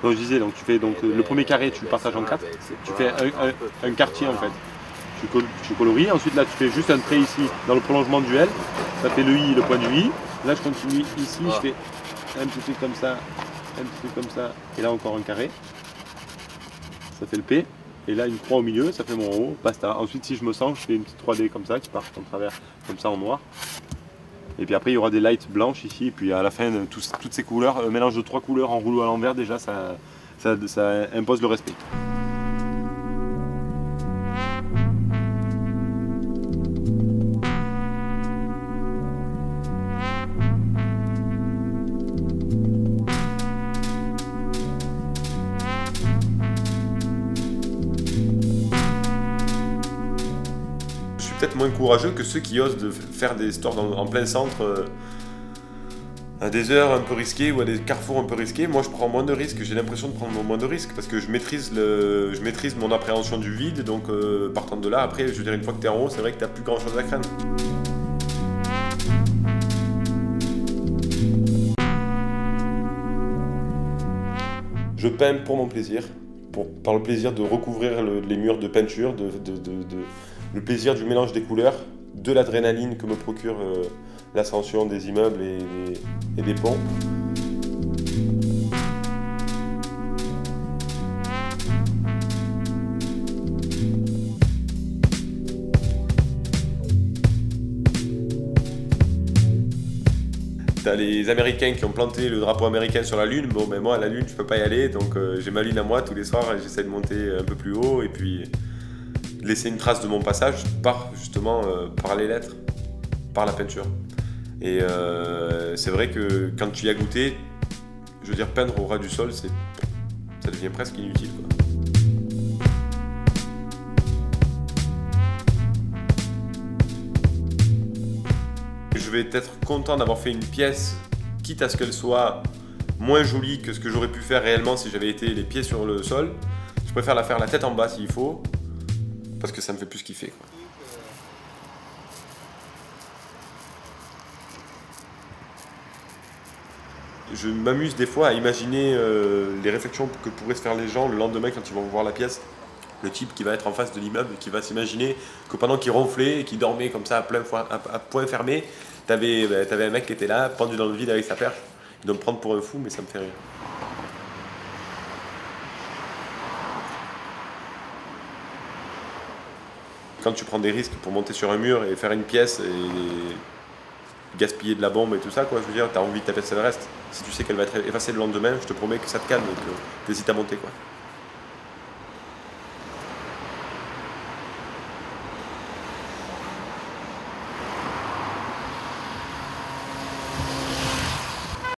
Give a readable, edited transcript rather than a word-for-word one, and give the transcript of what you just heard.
Donc je disais, donc tu fais donc le premier carré, tu le partages en 4, tu fais un quartier en fait. Tu colories, ensuite là tu fais juste un trait ici dans le prolongement du L, ça fait le I, le point du I. Là je continue ici, je fais un petit truc comme ça, un petit truc comme ça, et là encore un carré. Ça fait le P, et là une croix au milieu, ça fait mon O, basta. Ensuite si je me sens, je fais une petite 3D comme ça qui part en travers, comme ça en noir. Et puis après il y aura des lights blanches ici, et puis à la fin toutes ces couleurs, un mélange de 3 couleurs en rouleau à l'envers déjà ça impose le respect. Peut-être moins courageux que ceux qui osent de faire des stores en plein centre à des heures un peu risquées ou à des carrefours un peu risqués. Moi je prends moins de risques, j'ai l'impression de prendre moins de risques parce que je maîtrise mon appréhension du vide, donc partant de là, après je veux dire une fois que tu es en haut, c'est vrai que tu n'as plus grand chose à craindre. Je peins pour mon plaisir, par le plaisir de recouvrir les murs de peinture, le plaisir du mélange des couleurs, de l'adrénaline que me procure l'ascension des immeubles et des ponts. T'as les Américains qui ont planté le drapeau américain sur la Lune. Bon, ben moi, à la Lune, je peux pas y aller, donc j'ai ma Lune à moi tous les soirs et j'essaie de monter un peu plus haut et puis laisser une trace de mon passage justement par les lettres, par la peinture. Et c'est vrai que quand tu y as goûté, je veux dire, peindre au ras du sol, ça devient presque inutile, quoi. Je vais être content d'avoir fait une pièce, quitte à ce qu'elle soit moins jolie que ce que j'aurais pu faire réellement si j'avais été les pieds sur le sol. Je préfère la faire la tête en bas s'il faut, parce que ça me fait plus kiffer, quoi. Je m'amuse des fois à imaginer les réflexions que pourraient se faire les gens le lendemain quand ils vont voir la pièce. Le type qui va être en face de l'immeuble, qui va s'imaginer que pendant qu'il ronflait et qu'il dormait comme ça à point fermé, t'avais un mec qui était là, pendu dans le vide avec sa perche. Il doit me prendre pour un fou, mais ça me fait rire. Quand tu prends des risques pour monter sur un mur et faire une pièce et gaspiller de la bombe et tout ça, quoi, je veux dire, t'as envie de taper le reste. Si tu sais qu'elle va être effacée le lendemain, je te promets que ça te calme et que t'hésites à monter, quoi.